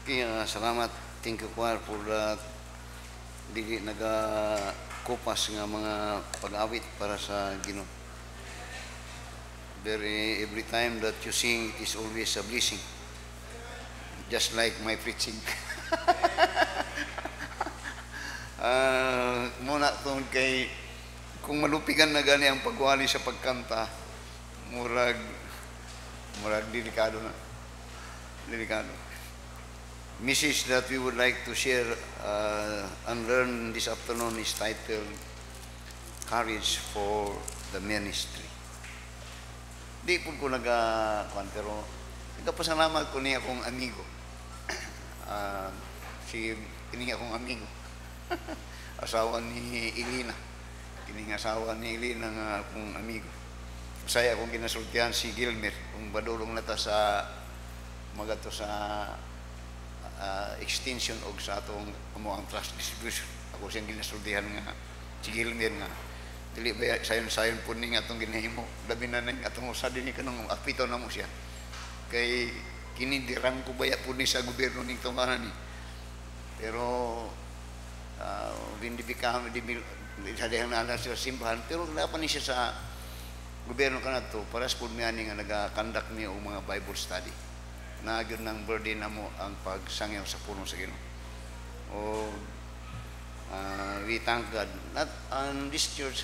Okay, salamat. Thank you, choir, for that dili nagakupas nga mga pag-awit para sa Ginoo. Every time that you sing, it is always a blessing. Just like my preaching. Muna itong kay, kung malupigan na gani ang pagwali sa pagkanta, murag delikado na. Delikado. Message that we would like to share and learn this afternoon is titled Courage for the Ministry. Di po ko nag-kwan, pero nagpasalamat ko niya akong amigo. Kini akong amigo. Asawa ni Elena. Kini asawa ni Elena nga akong amigo. Saya akong ginasultihan si Gilmer kung badulong na ta sa magato sa extension og sa atong ang trust distribution. Ako siyang ginasultihan nga si Gilmer nga dili ba sayon po ning atong ginahimo labi na ning atong usa dinhi kanang apito na mo siya kay kini dirang ko baya po ni sa gobyerno ning tunganan ni pero hindi bikam di sa dihang na sa simbahan pero wala pa ni siya sa gobyerno kanato para sa pud miani nga naga-conduct mi og mga Bible study na gyud nang burden namo ang pagsangyaw sa puno sa Ginoo. O we thank God that this church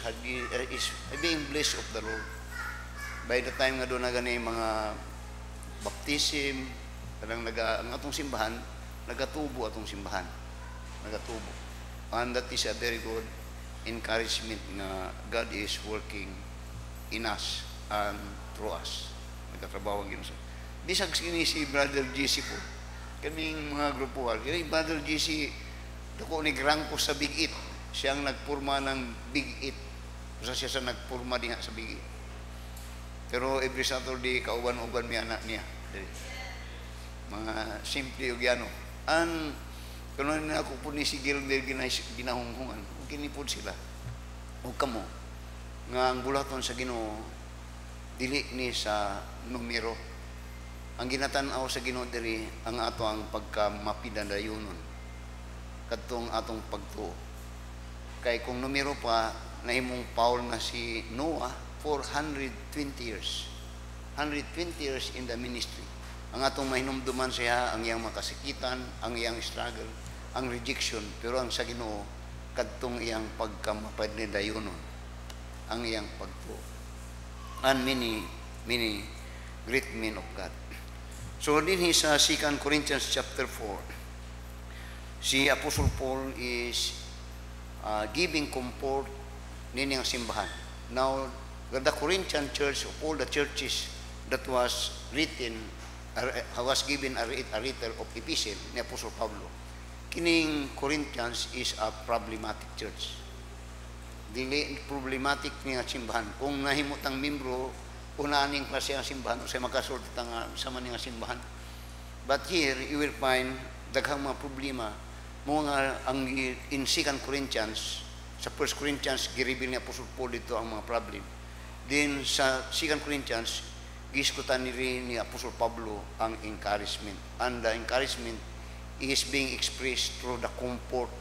is being blessed of the Lord. By the time nga doon na gani mga baptism, kanang ang atong simbahan, nagatubo atong simbahan. Nagatubo. And that is a very good encouragement na God is working in us and through us. Nagkatrabaho ang Ginoo. Bisag sini si Brother GC po. Kaming mga grupo. Kaya Brother GC, dako ni Grangko sa Big It. Siyang nagpurma ng Big It. Kasi siya sa nagpurma din sa Big It. Pero every Saturday, kauban-uban may anak niya. Mga simple o gyano. And kung na ako po ni si Gilmer ginahunghungan, kinipod sila. O kamo, nga ang bulaton sa Ginoo, dili ni sa numero. Ang ginatanaw sa Ginoo diri ang ato ang pagkamapidadayonon kadtong atong pagtuo. Kay kung numero pa nahimong Paul nga si Noah for 120 years. 120 years in the ministry. Ang atong mahinumduman siya ang iyang makasikitan, ang iyang struggle, ang rejection, pero ang sa Ginoo kadtong iyang pagkamapidadayonon, ang iyang pagtuo. And many great men of God. So din sa 2 Corinthians chapter 4, si Apostle Paul is giving comfort nini ang simbahan. Now, the Corinthian church of all the churches that was written, was given a letter of epistle ni Apostle Pablo. Kining Corinthians is a problematic church. Dili problematic niya simbahan. Kung nahimutang membro, unaning klase ang simbahan o sa makasulti sa maning simbahan. But here, you will find daghang mga problema mga ang in 2 Corinthians, sa 1 Corinthians, giribil ni Apostle Paul dito ang mga problem. Then sa 2 Corinthians, giskutan ni Apostle Pablo ang encouragement. And the encouragement is being expressed through the comfort.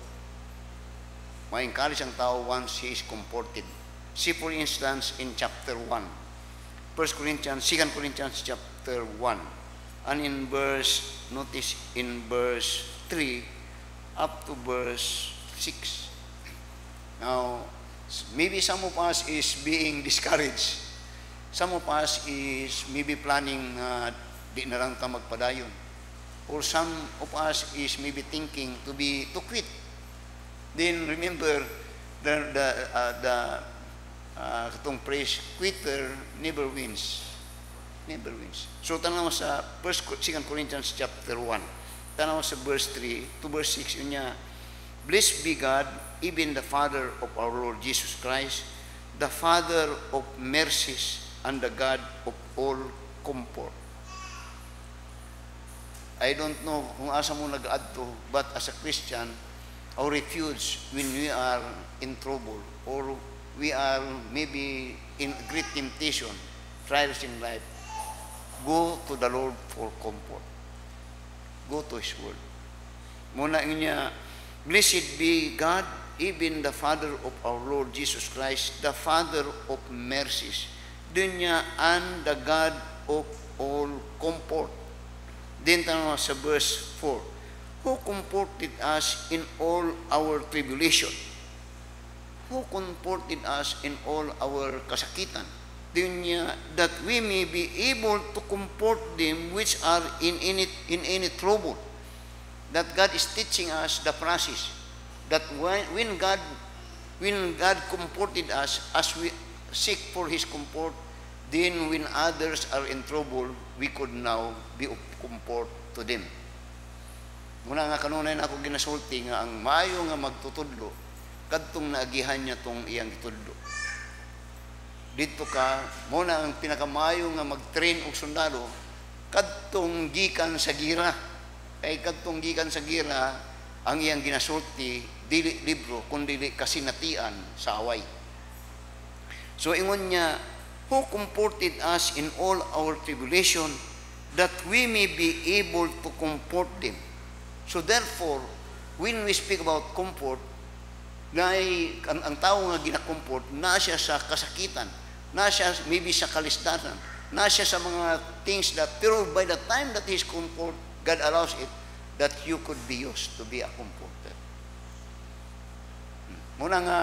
Ma-encourage ang tao once he is comforted. See for instance in chapter 1. 2 Corinthians chapter 1, and in verse, notice in verse 3 up to verse 6. Now, maybe some of us is being discouraged. Some of us is maybe planning di na lang ta magpadayon. Or some of us is maybe thinking to quit. Then remember katong phrase, quitter never wins. Never wins. So tanaw sa 2 Corinthians chapter 1. Tanaw sa verse 3 to verse 6 niya, blessed be God, even the Father of our Lord Jesus Christ, the Father of mercies and the God of all comfort. I don't know kung asa mo nag-adto, but as a Christian, our refuge when we are in trouble or we are maybe in great temptation, trials in life, go to the Lord for comfort. Go to His Word. Muna niya, blessed be God, even the Father of our Lord Jesus Christ, the Father of mercies. Doon niya, and the God of all comfort. Then tanong sa verse 4, who comforted us in all our tribulation? Who comforted us in all our kasakitan? Doon niya, that we may be able to comfort them which are in any trouble. That God is teaching us the process. That when God comforted us, as we seek for His comfort, then when others are in trouble, we could now be of comfort to them. Muna nga kanunay na ako ginasulti nga ang maayo nga magtutudlo, kadtong naagihan niya tong iyang gitudlo. Dito ka, muna ang pinakamayo nga mag-train og sundalo, kadtong gikan sa gira. Kay kadtong gikan sa gira, ang iyang ginasulti, dili libro, kundi kasinatian sa away. So ingon niya, who comforted us in all our tribulation, that we may be able to comfort them. So therefore, when we speak about comfort, ang tao nga ginakomfort, na siya sa kasakitan, na siya maybe sa kalisdanan, na siya sa mga things that, pero by the time that His comfort, God allows it, that you could be used to be a comforter. Muna nga,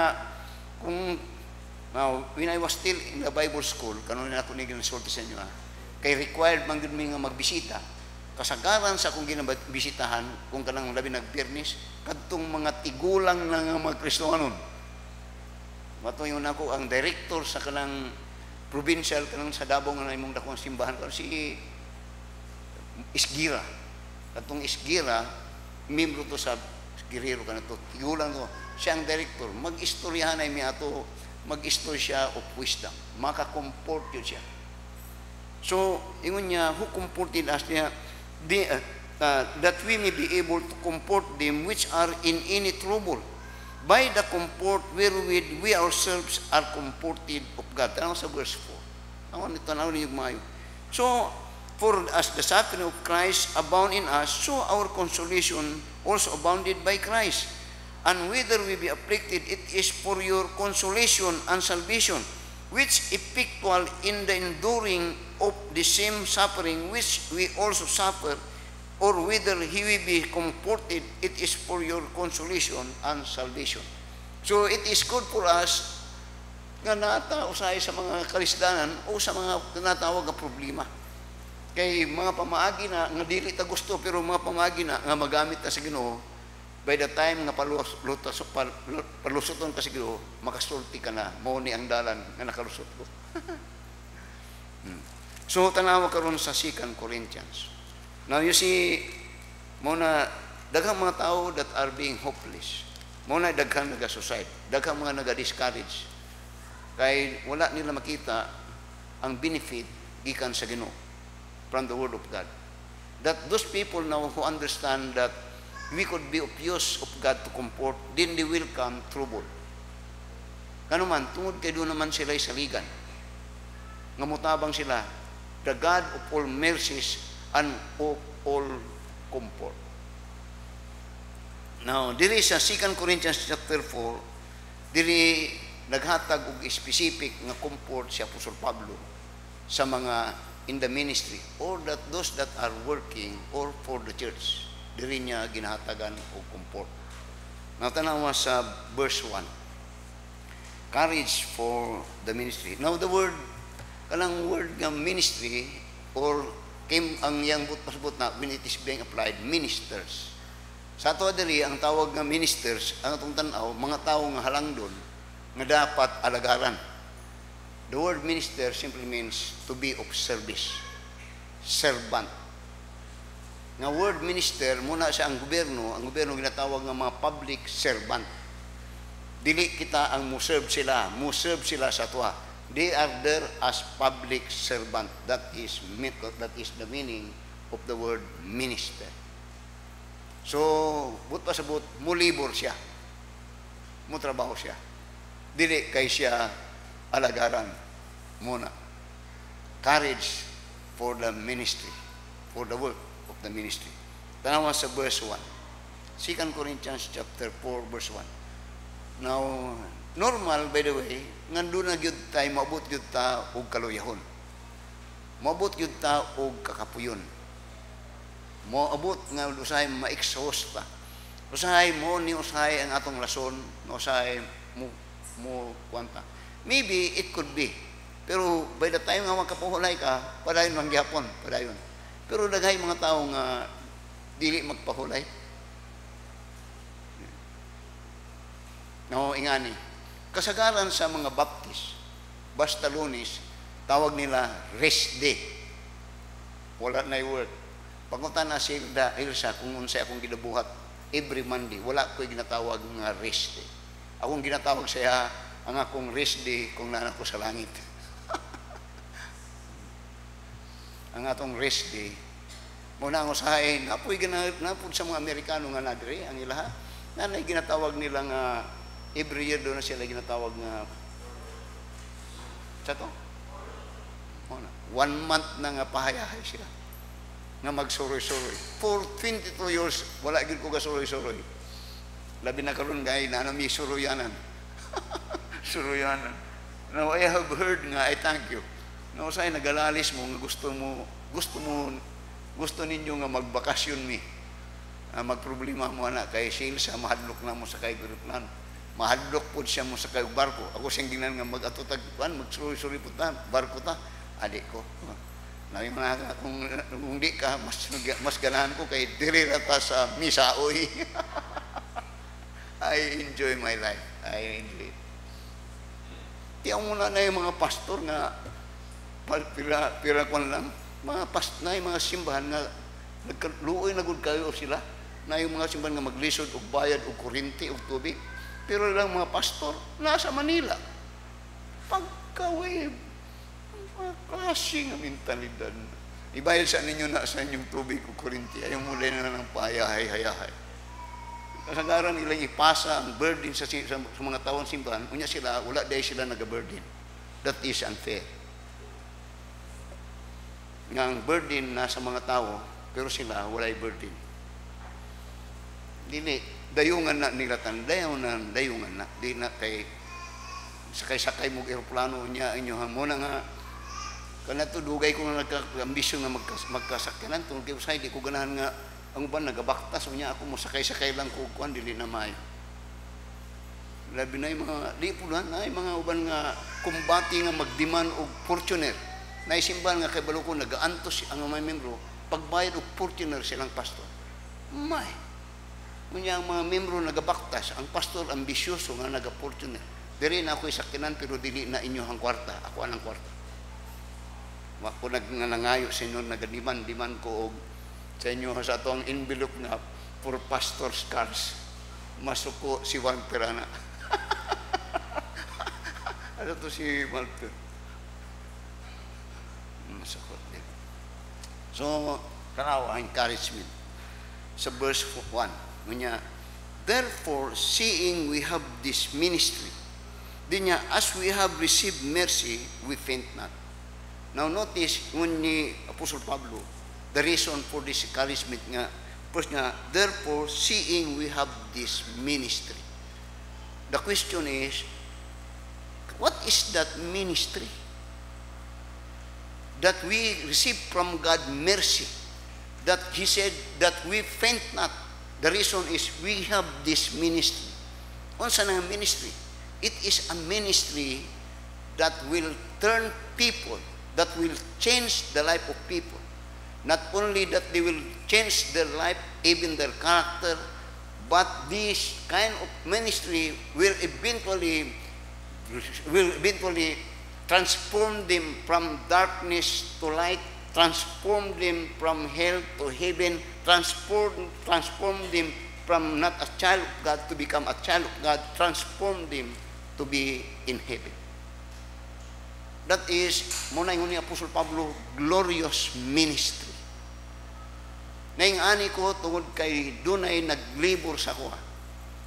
kung when I was still in the Bible school, kanunin ako ni ginasulti sa inyo, kay required man gud mi nga magbisita, kasagaran sa akong ginabisitahan, kung kanang labi nagbirnis, kadtong mga tigulang na nga mga Kristohanon. Matuyon ako ang director sa kanang provincial, kanang sa Davao nga imong dakong simbahan, si Isgira. Kadtong Isgira, membro to sa Guerrero ka na to, tigulang to, siya ang director, mag-istoryahan ay mi ato, mag-istorya siya of wisdom, makakomport yun siya. So, ingon niya, who comforted us niya, that we may be able to comfort them which are in any trouble, by the comfort wherewith we ourselves are comforted of God. Tanaw sa verse 4. Tanaw ninyo mayo. So, for as the suffering of Christ abound in us, so our consolation also abounded by Christ. And whether we be afflicted, it is for your consolation and salvation, which effectual in the enduring of the same suffering which we also suffer, or whether he will be comforted, it is for your consolation and salvation. So it is good for us nga natao sa mga kalisdanan o sa mga tinatawag na problema. Kay mga pamaagi na nga dili ta gusto, pero mga pamaagi na nga magamit ta sa Ginoo, by the time nga palusuton ka sa Ginoo, makasulti ka na, mao ni ang dalan nga nakalusot ko. So tanawa karon sa 2 Corinthians. Now you see, muna daghang mga tao that are being hopeless. Muna daghang naga-suicide, daghang mga naga-discourage. Kay wala nila makita ang benefit gikan sa Ginoo from the Word of God. That those people now who understand that we could be of use of God to comfort, then they will come trouble. Kano man, tungod kay doon naman sila saligan. Ngamutabang sila, the God of all mercies and of all comfort. Now, diri sa 2 Corinthians chapter 4, diri naghatag og specific nga comfort si Apostol Pablo sa mga in the ministry, or that those that are working or for the church. Diri niya ginahatagan og comfort. Now, tanawa sa verse 1. Courage for the ministry. Now, the word, kanang word nga ministry, or came ang yang pasbut na when it is being applied, ministers. Sa ato diri ang tawag nga ministers, ang atong tan-aw, mga tawo nga halangdon nga dapat alagaran. The word minister simply means to be of service, servant. Nga word minister, muna sa ang gobyerno ginatawag nga mga public servant. Dili kita ang muserve sila sa tuwa. They are there as public servant. That is the meaning of the word minister. So, but pa sabot, mulibor siya. Mutrabaho siya. Dili kay siya alagaran muna. Courage for the ministry, for the work of the ministry. Tanawa sa verse 1. 2 Corinthians chapter 4 verse 1. Now, normal, by the way, nandun na gyud tayo, maabot gyud ta og kaluyahon. Maabot gyud ta og kakapuyon. Maabot nga usahay ma-exhaust ta. Usahay mo ni usahay ang atong rason, usahay mo kwanta. Maybe it could be. Pero by the time nga magkapuhulay ka, padayon lang gyapon, padayon. Pero daghay mga tao nga dili magpahulay. No, ingani. Kasagaran sa mga Baptist, basta Lunes, tawag nila rest day. Wala na yung word. Pangutan na si Ilsa kung unsay akong gidabuhat every Monday, wala ko'y ginatawag nga rest day. Akong ginatawag siya ang akong rest day kung nana ko sa langit. Ang atong rest day, muna ang usahay, napoy napod sa mga Amerikano nga nadiri, ang ilaha, nanay ginatawag nila nga, every year doon na sila ginatawag nga, sa to? 1 month na nga pahayahay sila, nga magsuroy-suroy. For 22 years, wala gid ko gasuroy-suroy. Labi na karon gay na nami suroyanan. Suroyanan. Now I have heard nga, I thank you. No, say nagalalis mo nga gusto ninyo nga magbakasyon mi. Magproblema mo ana kay Silsa mahadlok na mo sa kay guruplan. Mahadlok pud siya mo sa kay barko. Ako sing ginan nga mag-atutag kuan, magsuri-suri pud ta, barko ta. Adik ko. Nabi mga kung di ka mas ganahan ko kay diri ra ta sa misaoy. I enjoy my life. I enjoy it. Tiyaw muna na yung mga pastor nga pira kwan lang, na yung mga simbahan nga luoy na gud kayo sila, na yung mga simbahan nga maglisod og bayad og kuryente og tubig, pero lang mga pastor nasa Manila. Pagkaway mga klase nga mentalidad. Ibayad sa ninyo na sa inyong tubig o kuryente, ayaw muli na ng payahay-hayahay. Kasagaran nilang ipasa ang burden sa mga tawang simbahan, unya sila, wala dahil sila nag-burden. That is unfair. Nga ang burden nasa mga tao, pero sila walay burden. Dili, dayungan na nila dayungan na, di na kay sakay mo aeroplano niya inyohan mo na nga, kana to dugay ko na nagka-ambisyon nga magkasakyanan, tungkol kayo sa di ko ganahan nga, ang uban nagabaktas, unya ako mo sakay-sakay lang ko, kuhan, dili na mayo. Labi na yung mga, di po na yung mga uban nga, kumbati nga magdiman og Fortuner. Naisimbahan nga kay Baluko, nag-aantos ang mga membro, pagbayad og Fortuner silang pastor. May. Kunya ang mga membro nagabaktas, ang pastor ambisyoso nga naga-Fortuner. Diri na ako'y sakinan, pero dili na inyo ang kwarta, ako anang kwarta. Ako nangayo sa inyo, nagadiman ko og sa inyo sa atong envelope nga for pastor's cars. Masuko si Juan Perana. Ano to si Walter? Masakot din. So, kanaw ang encouragement. Sa verse 1, niya, therefore, seeing we have this ministry, di niya, as we have received mercy, we faint not. Now notice, when ni Apostle Pablo, the reason for this encouragement nga, first nga, therefore, seeing we have this ministry. The question is, what is that ministry? That we receive from God mercy. That He said that we faint not. The reason is we have this ministry. Unsa na ministry? It is a ministry that will turn people, that will change the life of people. Not only that they will change their life, even their character, but this kind of ministry will eventually transform them from darkness to light, transform them from hell to heaven, transform them from not a child of God to become a child of God, transform them to be in heaven. That is, muna yung ni Apostle Pablo, glorious ministry. Naing-ani ko tungod kay dunay naglibor sa kuha.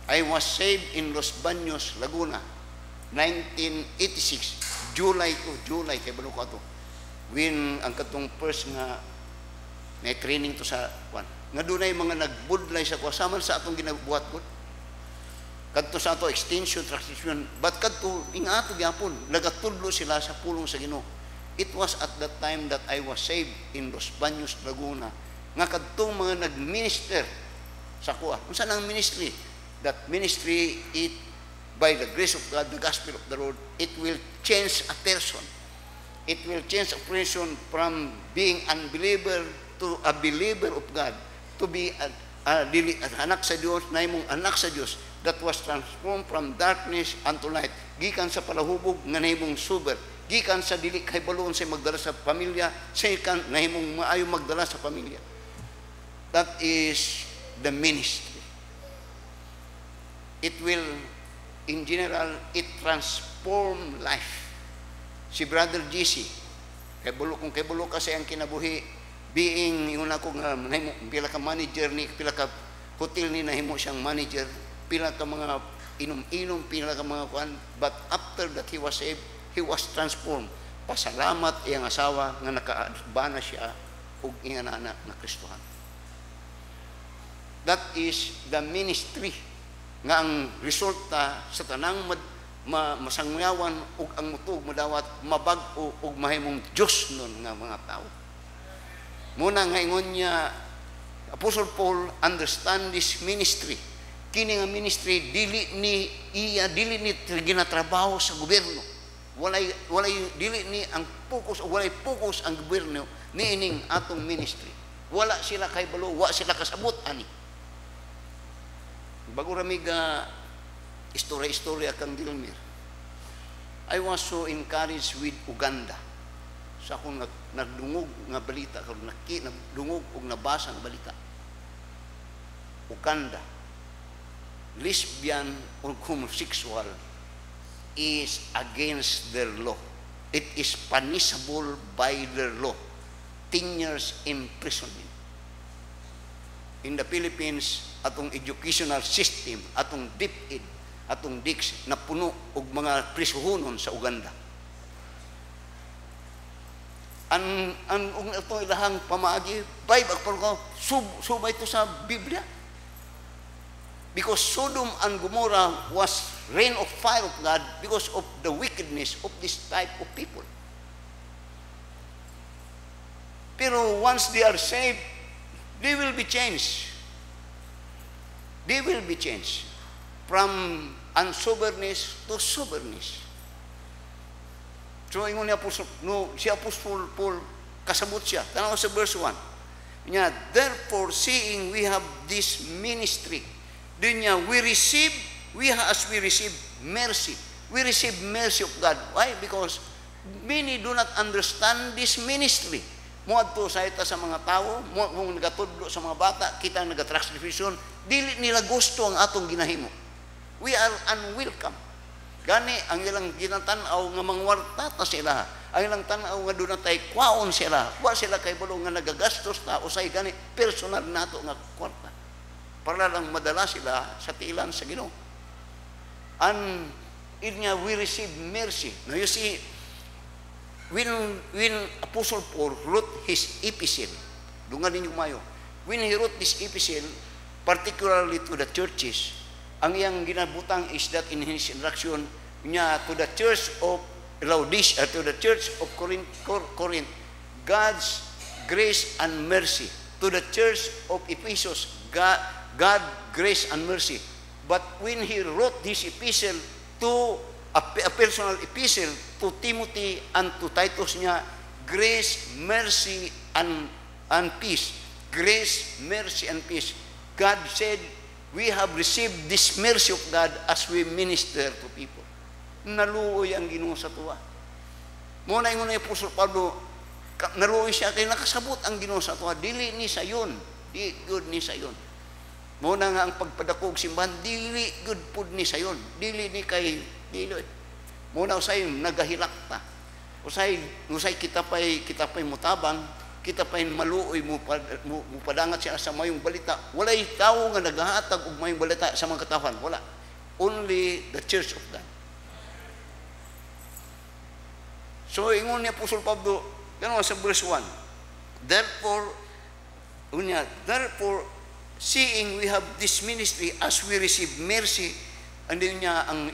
I was saved in Los Baños, Laguna, 1986. July kay Baluko to. When ang katong first nga na training to sa nga dunay mga nagbudlay sa kuwasaman sa atong ginabuhat ko. Kadto sa ato extension, transition, but kadto ingato gyapon, nagatudlo sila sa pulong sa Ginoo. It was at that time that I was saved in Los Baños, Laguna, nga kadtong mga nagminister sa kuha. Unsa nang ministry? That ministry, it by the grace of God, the gospel of the Lord, it will change a person. It will change a person from being unbeliever to a believer of God, to be an anak sa Dios, naimong anak sa Dios, that was transformed from darkness unto light. Gikan sa palahubog nga nahimong sober, gikan sa dili kay balon sa magdala sa pamilya, second nahimong maayo magdala sa pamilya. That is the ministry. It will, in general, it transform life. Si Brother GC, kung kay bulo kasi ang kinabuhi, being yun ako nga pila ka manager ni pila ka hotel ni nahimo siyang manager, pila ka mga inom-inom, pila ka mga kuan, but after that he was saved, he was transformed. Pasalamat iyang asawa nga nakaabana siya og iyang anak na Kristohan. That is the ministry nga ang resulta sa tanang masangyawan ug ang mutug madawat mabag-o ug mahimong Dios nun nga mga tao. Muna nga ingon niya, Apostle Paul understand this ministry. Kini nga ministry dili ni ginatrabaho sa gobyerno. Walay dili ni ang focus, walay focus ang gobyerno niining atong ministry. Wala sila kay balo, wa sila kasabot ani. Bago ramiga istorya kang Dilmer, I was so encouraged with Uganda. Sa akong nagdungog nga balita, nagdungog o nabasa nga balita. Uganda, lesbian or homosexual is against their law. It is punishable by their law. 10 years imprisonment. In the Philippines, atong educational system, atong DepEd, atong DICS, na puno og mga prisuhonon sa Uganda. Ang ito ilahang pamaagi, subay ito sa Biblia. Because Sodom and Gomorrah was rain of fire of God because of the wickedness of this type of people. Pero once they are saved, they will be changed. They will be changed from unsoberness to soberness. So, ingon niya si Apostle Paul, kasabot siya. Tanaw sa verse 1. Niya, therefore, seeing we have this ministry, din niya, as we receive mercy. We receive mercy of God. Why? Because many do not understand this ministry. Muadto sa ita sa mga tao, kung nagatudlo sa mga bata, kita nagatranscription, dili nila gusto ang atong ginahimo. We are unwelcome. Gani, ang ilang ginatanaw nga mangwarta ta sila. Ang ilang tanaw nga doon natay kwaon sila. Wa sila kay bulong nga nagagastos ta usay gani personal nato nga kwarta. Para lang madala sila sa tiilan sa Ginoo. And in nga we receive mercy. Now you see, when Apostle Paul wrote his epistle, dungan ninyo mayo, when he wrote this epistle, particularly to the churches, ang iyang ginabutang is that in his instruction niya to the church of Laodicea, to the church of Corinth, God's grace and mercy. To the church of Ephesus, God, grace and mercy. But when he wrote this epistle to a personal epistle to Timothy and to Titus niya, grace, mercy, and peace. Grace, mercy, and peace. God said, we have received this mercy of God as we minister to people. Naluoy ang Ginoo sa tuwa. Muna yung Apostle Pablo, naluoy siya kay nakasabot ang Ginoo sa tuwa. Dili ni sayon. Di good ni sayon. Muna nga ang pagpadakog simbahan, dili good pud ni sayon. Dili ni kay dili. Muna usay nagahilak ta. Usay kita pay mutabang, kita pa'y maluoy mo padangat siya sa mayong balita. Walay tao nga naghahatag og mayong balita sa mga katawan. Wala. Only the church of God. So, ingon ni Apostle Pablo, ganun sa verse 1. Therefore, Unya, therefore, seeing we have this ministry as we receive mercy, andin niya ang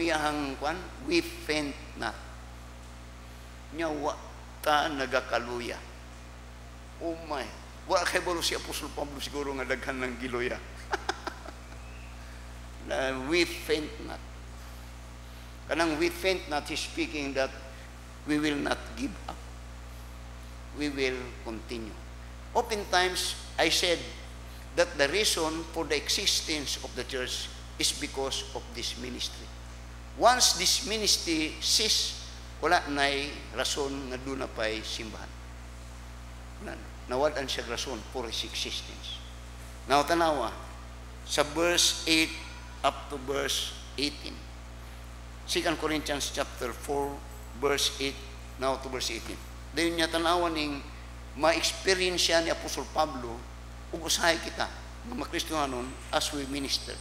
iyahang kwan, we faint not. Nya wa ta nagakaluya. Oh my. Wa kay balo si Apostol Pablo siguro nga daghan ng giluya. We faint not. Kanang we faint not, he's speaking that we will not give up. We will continue. Oftentimes, I said that the reason for the existence of the church is because of this ministry. Once this ministry cease, wala na'y rason nga doon na pa'y simbahan. Nawalan siya rason for his existence. Now, tanawa, sa verse 8 up to verse 18. 2 Corinthians chapter 4, verse 8, now to verse 18. Dahil niya tanawa ning ma-experience ni Apostol Pablo, ug usahay kita, mga Kristiyanon, as we minister,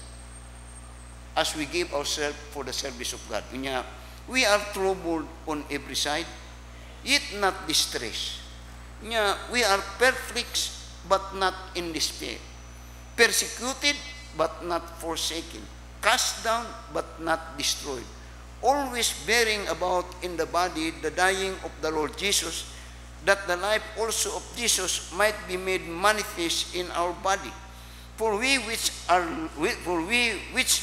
as we give ourselves for the service of God. Niya, we are troubled on every side, yet not distressed. Niya, we are perplexed, but not in despair. Persecuted, but not forsaken. Cast down, but not destroyed. Always bearing about in the body the dying of the Lord Jesus, that the life also of Jesus might be made manifest in our body. For we which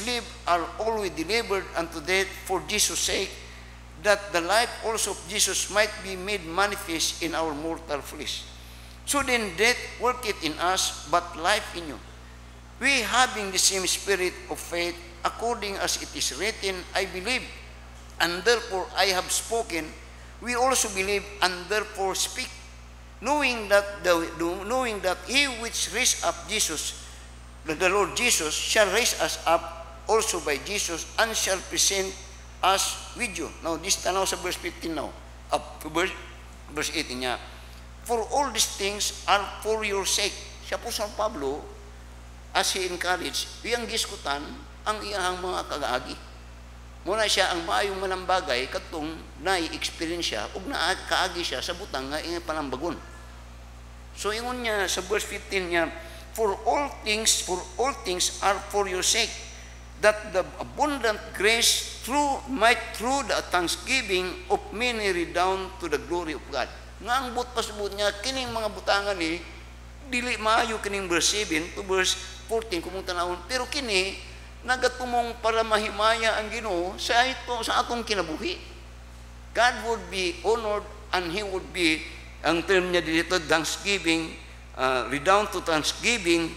live are always delivered unto death for Jesus' sake, that the life also of Jesus might be made manifest in our mortal flesh. So then death worketh in us, but life in you. We having the same spirit of faith, according as it is written, I believe, and therefore I have spoken. We also believe and therefore speak, knowing that he which raised up Jesus, the Lord Jesus, shall raise us up also by Jesus, and shall present us with you. Now, this tanaw sa verse 15 now, up to verse 18 niya. For all these things are for your sake. Siya po sa Pablo, as he encouraged, iyang giskutan ang iyang mga kagaagi. Muna siya ang maayong manambagay katong na-experience siya ug kaagi siya sa butang nga iyang panambagon. So ingon niya sa verse 15 niya, for all things are for your sake, that the abundant grace might through the thanksgiving of many redound to the glory of God. Nga ang pasubot niya, kining mga butangan ni dili maayo kining verse 7 to verse 14 kumong tanawon, pero kini nagatumong para mahimaya ang Ginoo sa atong kinabuhi. God would be honored and He would be, ang term niya dito, thanksgiving, redound to thanksgiving,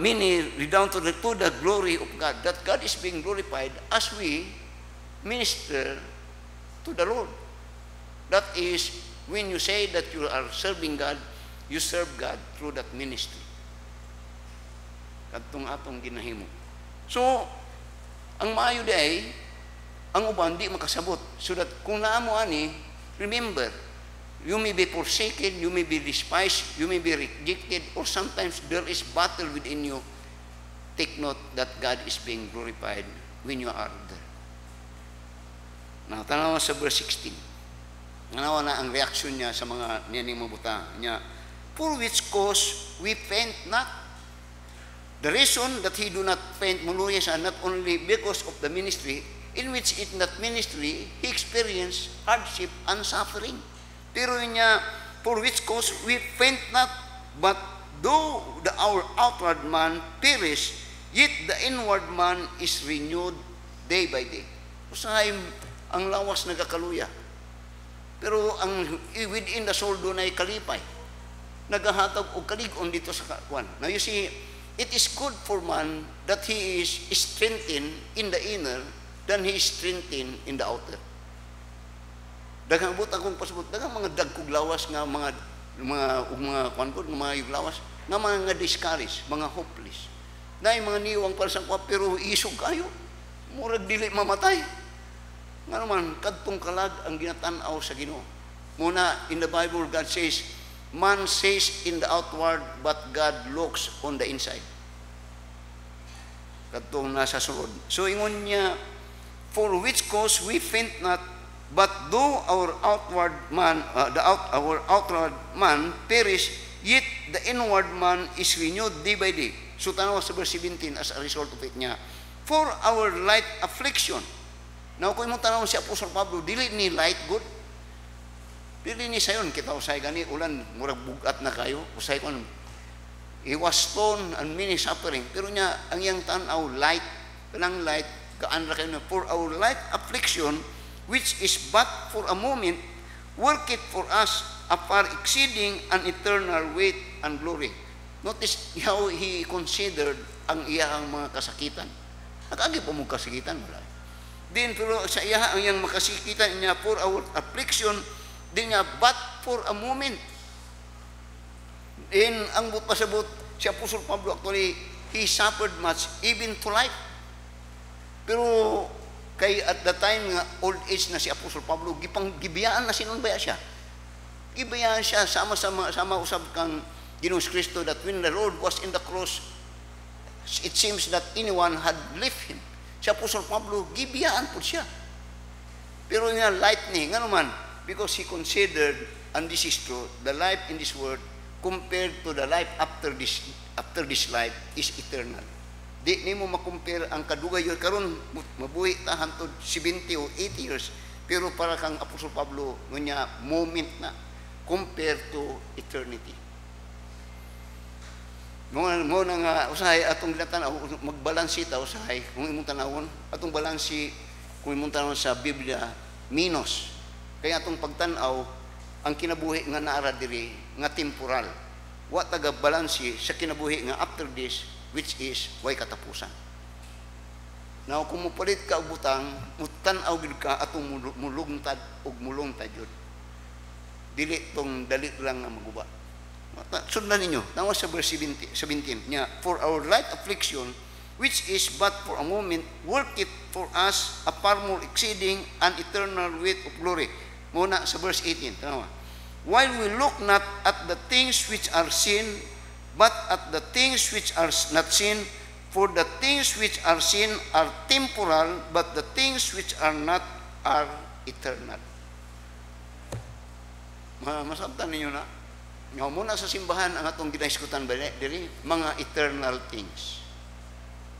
meaning redound to the glory of God, that God is being glorified as we minister to the Lord. That is, when you say that you are serving God, you serve God through that ministry. Katong atong ginahimo. So, ang maayo day, ang uban di makasabot. So that kung naamo ani, remember, you may be forsaken, you may be despised, you may be rejected, or sometimes there is battle within you. Take note that God is being glorified when you are there. Now, tanawa sa verse 16. Tanawa na ang reaction niya sa mga niyaning mabuta niya. For which cause we faint not. The reason that he do not faint muluyas are not only because of the ministry, in which in that ministry, he experienced hardship and suffering. Pero niya, for which cause we faint not, but though our outward man perish, yet the inward man is renewed day by day. Usahay ang lawas nagakaluya. Pero ang within the soul doon ay kalipay. Nagahatag o kalig-on dito sa kwan. Now you see, it is good for man that he is strengthened in the inner than he is strengthened in the outer. Daghang but akong pasabot, daghang mga dagkog lawas nga mga kwan ko, mga yuglawas, nga mga discouraged, mga hopeless. Dahil mga niwang para sa kwa, pero isog kayo. Murag dili mamatay. Nga naman, kadtong kalag ang ginatanaw sa Ginoo. Muna, in the Bible, God says, man says in the outward, but God looks on the inside. Katong nasa sulod. So ingon niya, for which cause we faint not, but though our outward man, our outward man perish, yet the inward man is renewed day by day. So tanaw sa verse 17 as a result of it niya, for our light affliction. Now kung mo tanaw si Apostol Pablo, dili ni light good. Dili ni sayon kita usay gani ulan murag bugat na kayo. Usay kon he was stoned and many suffering. Pero niya ang iyang tanaw light, kanang light kaan ra kayo na for our light affliction which is but for a moment work it for us a far exceeding an eternal weight and glory. Notice how he considered ang iyang mga kasakitan. Nakaagi po mong kasakitan, wala. Din pero sa iya ang iyang makasikitan niya for our affliction, din niya but for a moment. In ang pasabot si Apostol Pablo, actually, he suffered much, even to life. Pero kay at the time nga old age na si Apostol Pablo, gibiyaan na sinunbaya siya. Gibiyaan siya sama usab kang Ginoong Kristo that when the Lord was in the cross, it seems that anyone had left him. Si Apostol Pablo, gibiyaan po siya. Pero nga lightning, ano man, because he considered, and this is true, the life in this world compared to the life after this life is eternal. Di nimo makompare ang kadugay yun karon mabuhi ta hantod 70 o 80 years, pero para kang Apostol Pablo ngunya moment na compared to eternity. Mo na nga usahay atong ginatanaw magbalansi ta usahay kung imong tanawon atong balansi kung imong tanawon sa Biblia minos kay atong pagtan-aw ang kinabuhi nga naara diri nga temporal wa taga balansi sa kinabuhi nga after this which is way katapusan. Now kung mupalit ka og butang mutan-aw gid ka atong mulungtad og mulungtad jud dili tong dali lang nga maguba. Sundan ninyo, nawa sa verse 17 niya, for our light affliction, which is but for a moment, work it for us a far more exceeding and eternal weight of glory. Muna sa verse 18, tanawa. While we look not at the things which are seen, but at the things which are not seen, for the things which are seen are temporal, but the things which are not are eternal. Masabtan ninyo na? Nga muna sa simbahan ang atong ginaiskutan diri mga eternal things.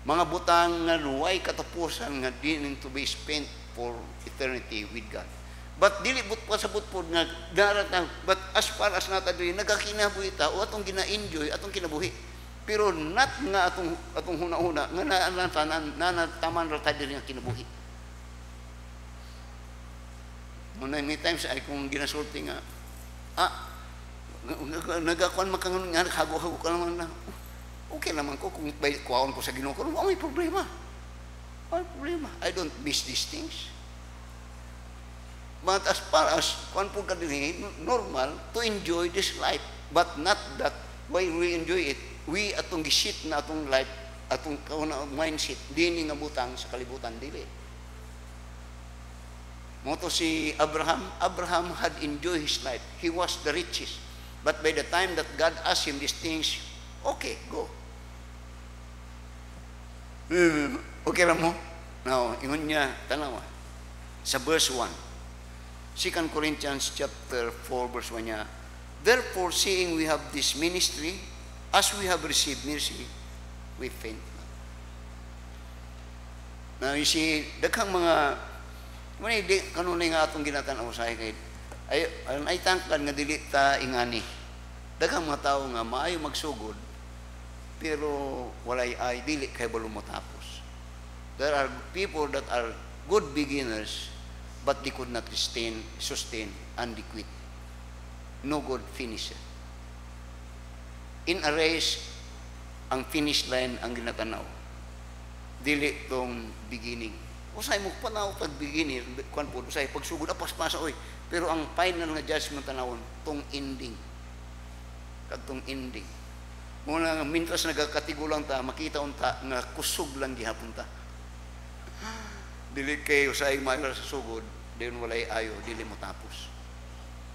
Mga butang nga luway katapusan nga dining to be spent for eternity with God. But dili but pasabot pod nga daratang but as far as nata diri nagakinabuhi ta o atong gina-enjoy atong kinabuhi. Pero not nga atong huna-huna nga nanataman ra ta diri nga kinabuhi. Many times ay kung ginasulti nga nagakuan makangon nga hago-hago ka naman na okay naman ko kung kuhaon ko sa Ginoo ko may problema. May problema. I don't miss these things. But as far as kuan po ka din normal to enjoy this life but not that why we enjoy it we atong gisit na atong life atong kauna mindset dinhi nga butang sa kalibutan dili. Moto si Abraham had enjoyed his life. He was the richest. But by the time that God asked him these things, okay, go. Okay lang mo? Now, ingon niya, tanawa, sa verse 1, 2 Corinthians chapter 4, verse 1 niya, therefore, seeing we have this ministry, as we have received mercy, we faint not. Now, you see, daghang mga, kanunay nga atong ginatanaw sa kay ay tangkan nga dili ta ingani. Daghang mga tawo nga maayo magsugod pero walay ay dili kay balo matapos. There are people that are good beginners but they could not sustain and they quit. No good finisher. In a race ang finish line ang ginatanaw. Dili tong beginning. Usay mo panaw pag beginning kuan po usay pagsugod apas-pasa oy. Pero ang final nga judgment tanawon tong ending. Kadtong ending. Muna mintras nagakatigulang ta makita unta nga kusog lang gihapon ta. Dili kay usay maayo sa sugod, diyon walay ayo, dili mo tapos.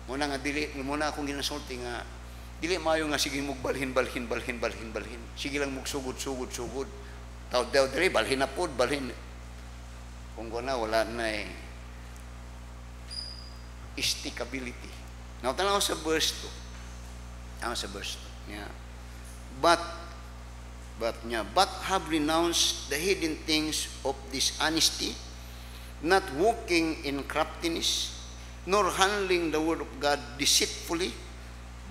Muna nga dili muna akong ginasulti nga dili maayo nga sige mo balhin. Sige lang mo sugod. Taw diri balhin na pod, balhin. Kung na wala na stickability. Now, tanaw sa verse 2. Yeah. But have renounced the hidden things of dishonesty, not walking in craftiness, nor handling the word of God deceitfully,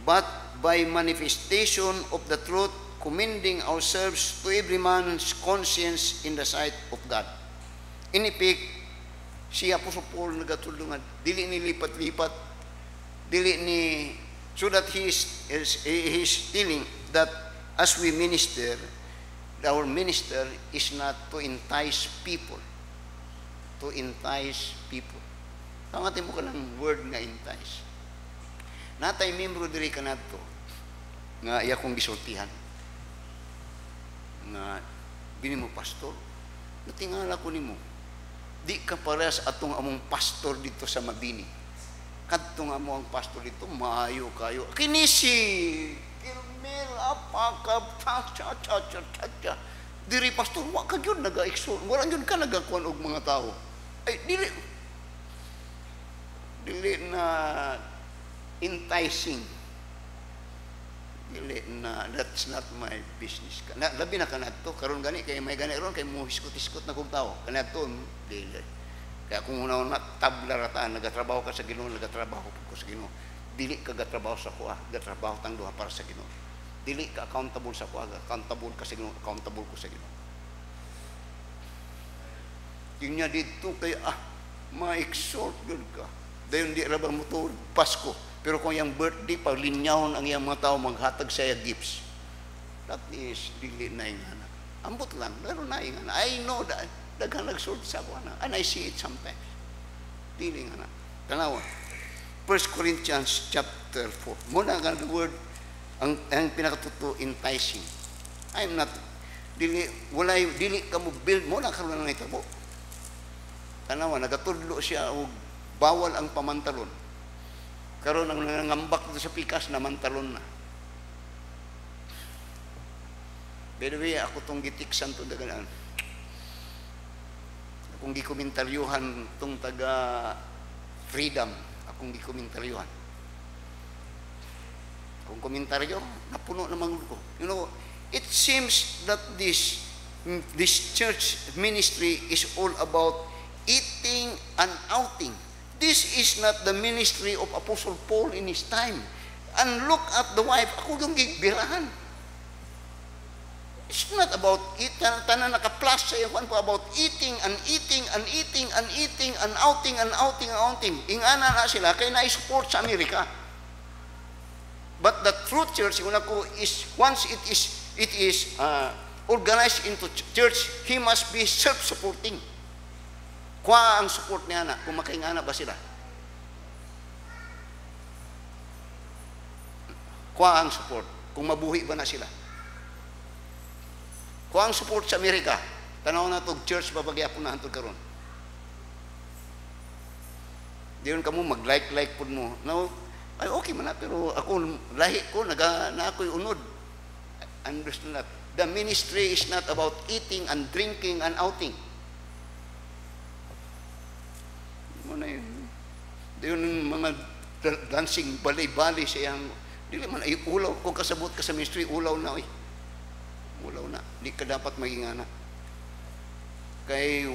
but by manifestation of the truth, commending ourselves to every man's conscience in the sight of God. In effect, si Apostle Paul nagatulungan, dili ni lipat-lipat, dili ni, so that he is telling that as we minister, our minister is not to entice people. To entice people. Pangatin mo ka ng word nga entice. Natay membro diri ka na to, nga iya kong gisultihan. Nga, bini mo, pastor, natingala ko ni mo, di ka parehas atong among pastor dito sa Mabini. Kadto nga mo ang pastor dito, maayo kayo. Kinisi, Kirmel, apaka, cha. Diri pastor, wa ka yun naga-exhort. Wala yun ka nagakuan og mga tao. Ay, dili na enticing. Dili na, that's not my business. Labi na kanadto, karon gani, kay may gani ron, kay mo hiskot-hiskot na kong tao. Kanadto, dili. Kaya kung una tabla rataan, nagatrabaho ka sa Ginoo, nagatrabaho ko sa Ginoo. Dili ka gatrabaho sa kuha, gatrabaho tang duha para sa Ginoo. Dili ka accountable sa kuha, accountable ka sa Ginoo, accountable ko sa Ginoo. Yung niya dito, kaya ma-exhort yun ka. Dayon di rabang mo to, Pasko. Pero kung yung birthday, paglinyahon ang iyang mga tao, maghatag sa iya gifts. That is, dili na yung anak. Ambot lang, laro na yung anak. I know that. Daghang nag-sort sa ako anak. And I see it sometimes. Dili nga anak. Tanawa. 1 Corinthians chapter 4. Muna nga the word, ang pinakatuto, enticing. I'm not, dili ka mo build, muna karoon na itabo. Tanawa, nagatudlo siya, bawal ang pamantalon. Karoon ang nangambak sa pikas na mantalon na. By the way, ako tong gitiksan to dagan. Akong gikomentaryuhan tong taga Freedom, akong gikomentaryuhan. Akong komentaryo, napuno naman ko. You know, it seems that this church ministry is all about eating and outing. This is not the ministry of Apostle Paul in his time. And look at the wife. Ako yung gigbirahan. It's not about eating. Tanan naka-plus sa iyo about eating and eating and eating and eating and outing and outing and outing. Ingana na sila kaya na-support sa Amerika. But the true church, is once it is organized into church, he must be self-supporting. Kuha ang support niya na, kung makaingana ba sila? Kuha ang support, kung mabuhi ba na sila? Kuha ang support sa Amerika, tanaw na ito, church babagya po na hantod karon. Diyon ka mo, mag-like po mo. No, ay okay man na, pero ako, lahi ko, na ako'y unod. Understand that. The ministry is not about eating and drinking and outing. Muna yun. Yung mga dancing balay-balay siyang, dili man ay ulaw. Kung kasabot ka sa ministry, ulaw na. Ulaw na. Di ka dapat maging anak. Kay,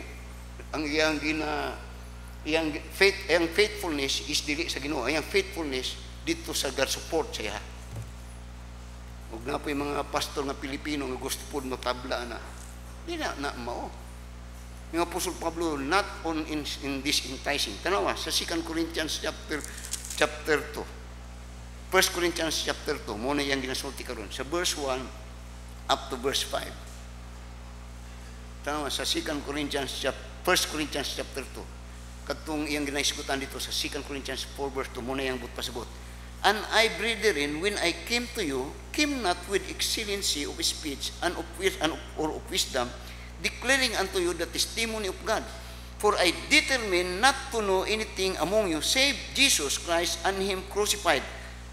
ang iyang faithfulness is dili sa Ginoo. Ang faithfulness dito sa God support siya. Huwag na po yung mga pastor na Pilipino nga gusto po matabla na. Di na mao. Yung Apostle Pablo, not on in this enticing. Tanawa, sa 2 Corinthians chapter 2. 1 Corinthians chapter 2, muna yung ginasulti karon sa verse 1 up to verse 5. Tanawa, sa 1 Corinthians chapter 2. Katong iyang ginaisgutan dito sa 2 Corinthians 4 verse 2, muna yung pasabot. And I, brethren, when I came to you, came not with excellency of speech or of wisdom, declaring unto you the testimony of God. For I determined not to know anything among you save Jesus Christ and Him crucified.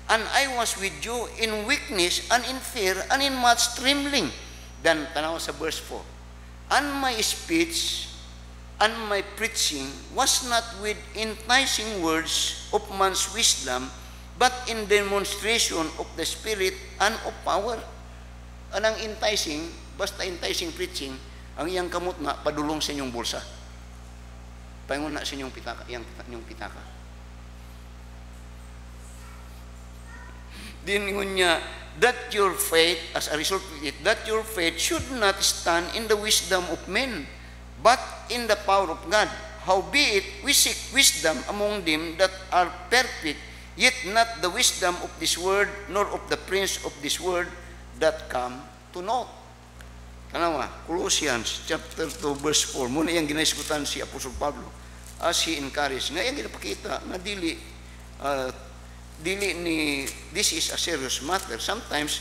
And I was with you in weakness and in fear and in much trembling. Then, tanaw sa verse 4. And my speech and my preaching was not with enticing words of man's wisdom, but in demonstration of the Spirit and of power. Anang enticing, basta enticing preaching, ang iyang kamot na padulong sa inyong bulsa. Paingon na sa inyong pitaka, inyong pitaka. Diningon niya, that your faith, as a result of it, that your faith should not stand in the wisdom of men, but in the power of God. Howbeit, we seek wisdom among them that are perfect, yet not the wisdom of this world, nor of the prince of this world, that come to naught. Kanawa, Colossians chapter 2 verse 4, muna yung ginaiskutan si Apostol Pablo as he encouraged. Nga yung ginapakita na dili ni this is a serious matter. Sometimes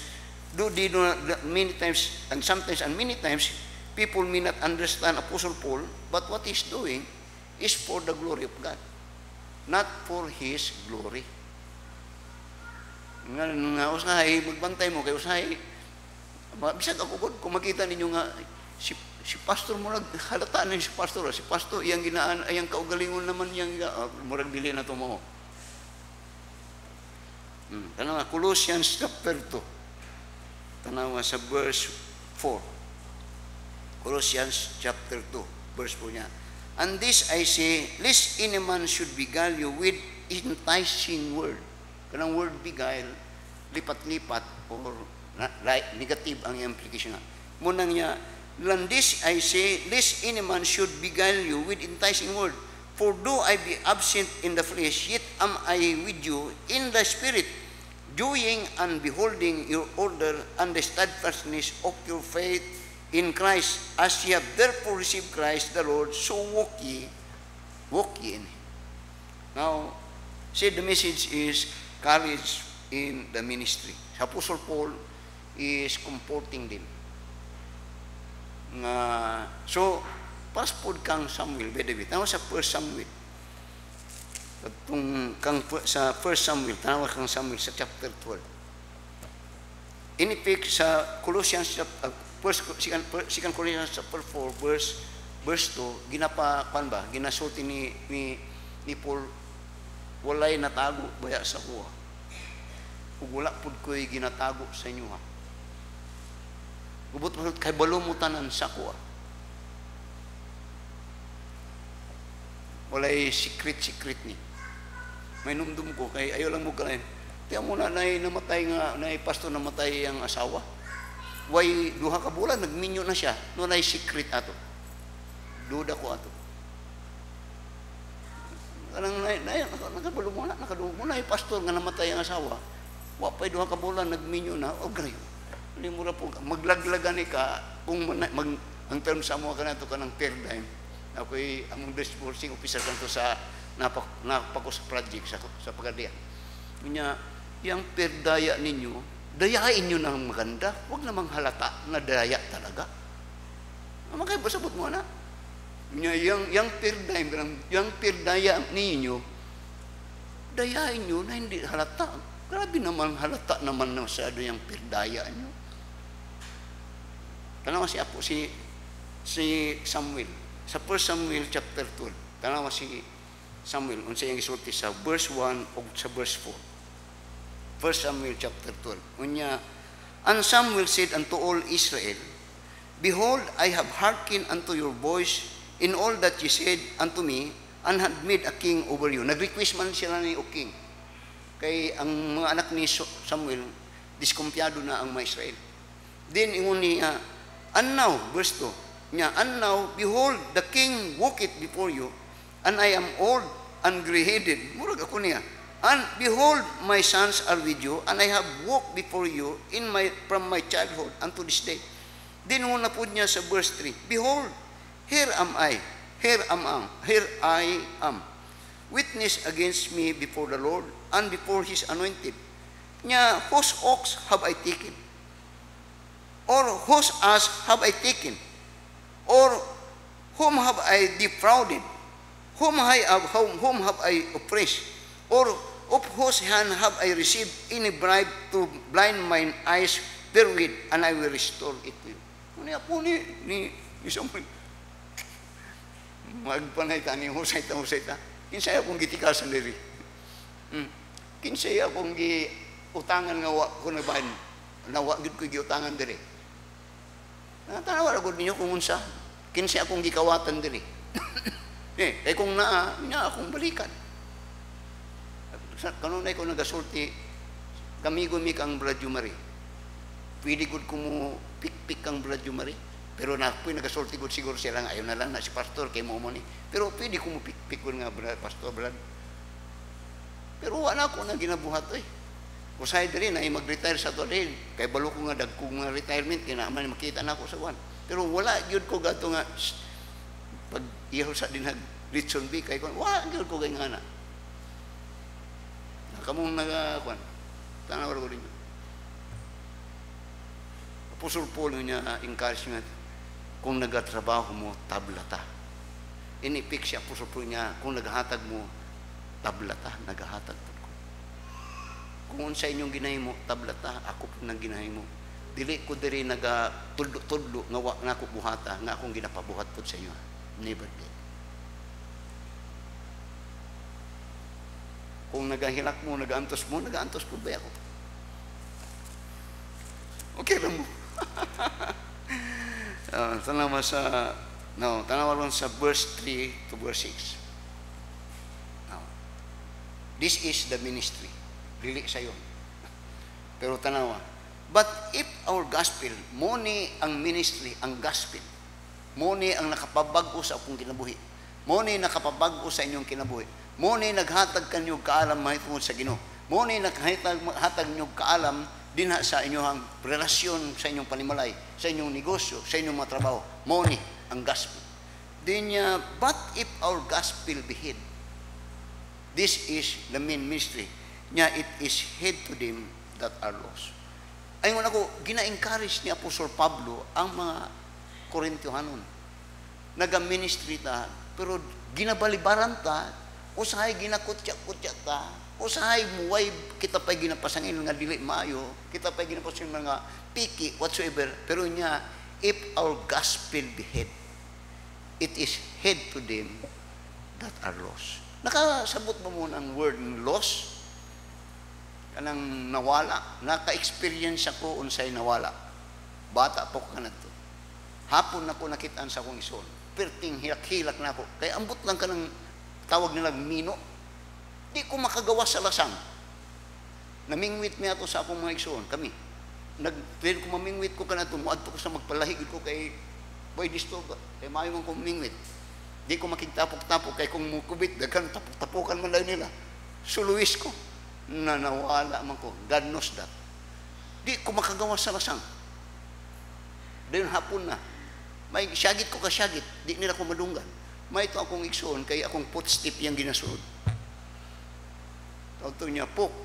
many times and many times people may not understand Apostle Paul, but what he's doing is for the glory of God, not for his glory. Nga usahay, magbantay mo kay usahay. Bisag ako kung makita ninyo nga si pastor mo halata na si pastor iyang ginaan ayang kaugalingon naman yang murag dili na to mo. Tanawa Colossians chapter 2. Tanawa sa verse 4. Colossians chapter 2 verse 4 niya. And this I say, lest any man should beguile you with enticing word. Kanang word beguile, lipat-lipat or negative ang implication na. Munang niya, and this I say, lest any man should beguile you with enticing word. For though I be absent in the flesh, yet am I with you in the spirit, doing and beholding your order and the steadfastness of your faith in Christ, as ye have therefore received Christ the Lord, so walk ye in him. Now, see, the message is courage in the ministry. Apostle Paul is comforting them. So, passport kang Samuel, bedawit. Tanawa sa 1 Samuel. Sa 1 Samuel, tanawa kang Samuel sa chapter 12. Inipik sa Colossians chapter 2 chapter 4 verse 2 ginasulti ni Paul, walay natago baya sa kuha ug wala pud ko'y ginatago sa inyo ha. Gubot kay balo mo tanan sa kuha, walay secret ni may numdum ko kay ayo lang mo kalain. Tiyan mo na namatay nga na pastor namatay ang asawa. Way duha ka bulan nagminyo na siya. No nay secret ato. Duda ko ato. Kanang nakabalo mo na yung pastor nga namatay ang asawa. Wa pay duha ka bulan nagminyo na o grayo. Limura po maglaglagan ni ka kung ang term sa mo kanato kanang paradigm. Ako'y among disbursing officer kanto sa napako sa project sa Pagadian. Kunya, yang perdaya ninyo, dayain nyo ng maganda, huwag namang halata na daya talaga. Makay basabot mo na. Kunya, yang perdaya ninyo, dayain nyo na hindi halata. Grabe naman halata naman na masyado yung perdaya nyo. Tanawa si Samuel. Sa 1 Samuel chapter 2, tanawa si Samuel, unsa yung isulti sa verse 1 o sa verse 4. 1 Samuel chapter 12. Unya, and Samuel said unto all Israel, behold, I have hearkened unto your voice in all that ye said unto me, and had made a king over you. Nag-request man sila ni o king. Kay ang mga anak ni Samuel, diskumpiyado na ang mga Israel. Then, ingon niya, and now, verse 2, niya, and now, behold, the king walketh before you, and I am old and gray-headed. Murag ako niya. And behold, my sons are with you, and I have walked before you from my childhood unto this day. Then una po niya sa verse 3, behold, here I am, witness against me before the Lord, and before his anointed. Niya, whose ox have I taken? Or whose ass have I taken? Or whom have I defrauded? Whom have I oppressed? Or of whose hand have I received any bribe to blind mine eyes therewith, and I will restore it to you? Ano po ni Samuel? Magpanay ta ni Husay ta. Kinsaya kong gitikasan diri. Kinsay akong utangan nga wa ko nabahin. Nawa gid ko giutangan diri. Tanawa ra gud ninyo kung unsa. Kinsay akong gikawatan diri. Kay kung naa, nya akong balikan. Kanunay ko nagasulti, gami-gumi kang Bradyo Marie. Pwede gud ko mo pikpik kang Bradyo Marie. Pero napoy nagasulti gud siguro siya lang, ayaw na lang na si pastor kay mo ni. Pero pwede ko mo pikpik gud nga pastor Brad. Pero wala ko na ginabuhat Usay diri na mag-retire sa to din. Kay balo ko nga dagko nga retirement kinaman makita na ako sa wan. Pero wala gyud ko gato nga pag iyaw sa dinag Litson B kay kon wala gyud ko kay ngana. Kamong nagakuan. Tanaw ra ko din. Apostle Paul niya encouragement kung nagatrabaho mo tablata. Inipik siya Apostle Paul niya kung naghatag mo tablata, naghatag po ko. Kung sa inyong ginahimo tablata, ako po nang ginahimo. Dili ko diri nagatudlo-tudlo nga wa nga ko buhata nga akong ginapabuhat po sa inyo. Never did. Kung nagahilak mo, nagaantos po ba ako? Okay lang mo. Tanawa ron sa verse 3 to verse 6. This is the ministry. Dili sa yon. Pero tanawa. But if our gospel, mo ni ang ministry, ang gospel, mo ni ang nakapabag-o sa akong kinabuhi, mo ni nakapabag-o sa inyong kinabuhi, mo ni naghatag kanyo kaalam mahitungod sa Ginoo, mo ni naghatag nyo kaalam dinha sa inyong relasyon sa inyong panimalay, sa inyong negosyo, sa inyong mga trabaho, mo ni ang gospel. Dinya, but if our gospel be hid, this is the main ministry. Nya, it is hid to them that are lost. Ayun ako, gina-encourage ni Apostol Pablo ang mga Korintiyanon. Naga-ministry ta, pero ginabalibaran ta, usahay ginakutya-kutya ta, usahay muway, kita pa'y ginapasangin nga dili maayo, kita pa'y ginapasangin nga piki, whatsoever, pero niya, if our gospel be hid, it is hid to them that are lost. Nakasabot mo muna ang word loss? Kanang nawala. Naka-experience ako unsay nawala. Bata po ka na to. Hapon na ko nakitaan sa akong ison. Perting hilak-hilak na ako. Kaya ambot lang ka ng tawag nila mino. Di ko makagawa sa lasang. Namingwit mi ato sa akong mga ison. Kami. Pwede ko mamingwit ko ka na to. Muadto ko sa magpalahig ko kay boy distoba. Kay mayo man kong mingwit. Di ko makigtapok-tapok kay kung mukubit, daghan tapok-tapokan man lang nila. Suluis ko, na nawala man ko. God knows that. Di ko makagawa sa lasang. Dahil hapon na, may syagit ko kasyagit, di nila ko madunggan. May ito akong iksoon, kaya akong footstep yung ginasunod. Tawag niya, pok,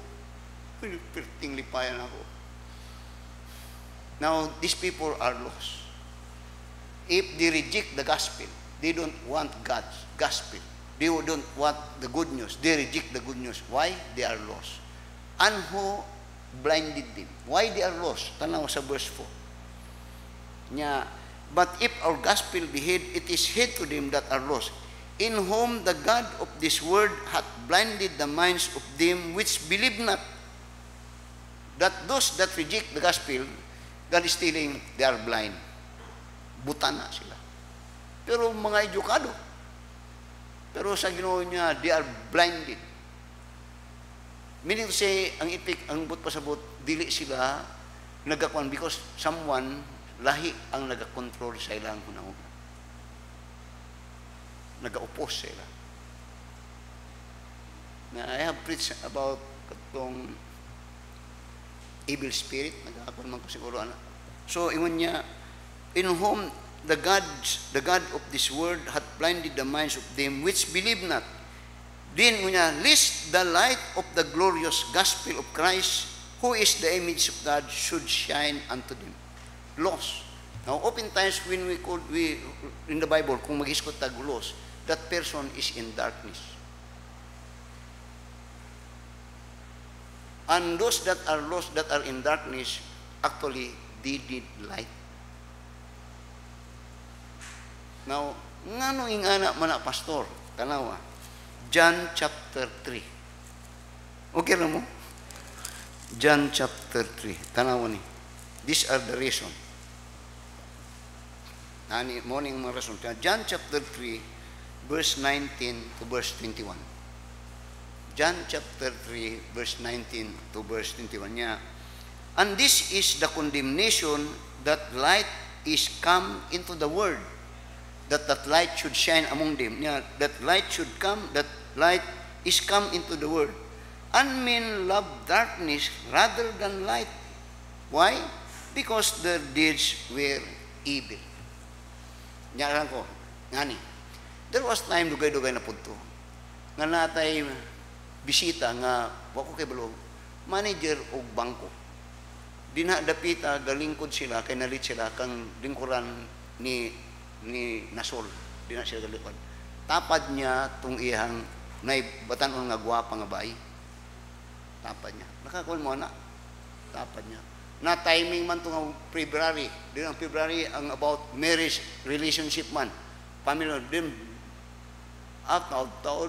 perting lipayan ako. Now, these people are lost. If they reject the gospel, they don't want God's gospel. They don't want the good news. They reject the good news. Why? They are lost. And who blinded them? Why they are lost? Tanaw sa verse 4. Nya, but if our gospel be hid, it is hid to them that are lost, in whom the God of this world hath blinded the minds of them which believe not. That those that reject the gospel, God is telling they are blind. Buta na sila. Pero mga edukado. Pero sa Ginoo niya, they are blinded. Meaning to say, ang ipik, ang but pasabot, dili sila nagakuan because someone, lahi ang nagakontrol sa ilang hunahon. Nagaupos sila. Na I have preached about itong evil spirit, nagakuan man ko siguro. So, ingon niya, in whom the God of this world hath blinded the minds of them which believe not. Then, lest the light of the glorious gospel of Christ, who is the image of God, should shine unto them. Lost. Now, oftentimes when we in the Bible, kung mag-iskot tag lost, that person is in darkness. And those that are lost, that are in darkness, actually, they need light. Now, ngano ingana man na pastor? Tanawa. John chapter 3. Okay na mo? John chapter 3. Tanaw ni. These are the reason. Nani morning mga rason. John chapter 3, verse 19 to verse 21. John chapter 3, verse 19 to verse 21 niya. And this is the condemnation, that light is come into the world, that light should shine among them. Yeah, that light should come, that light is come into the world. And men love darkness rather than light. Why? Because their deeds were evil. Nyaran ko, ngani. There was time dugay-dugay na punto. Nga natay bisita nga wako kay balog manager og bangko. Dinha dapita galingkod sila kay nalit sila kang lingkuran ni Nasol. Dinha sila galingkod. Tapad niya tung ihang nay batan-on nga gwapa nga bayi. Tapad niya. Nakakuan mo na. Tapad niya. Na timing man ito nga February. Din ang February ang about marriage relationship man. Family din at taod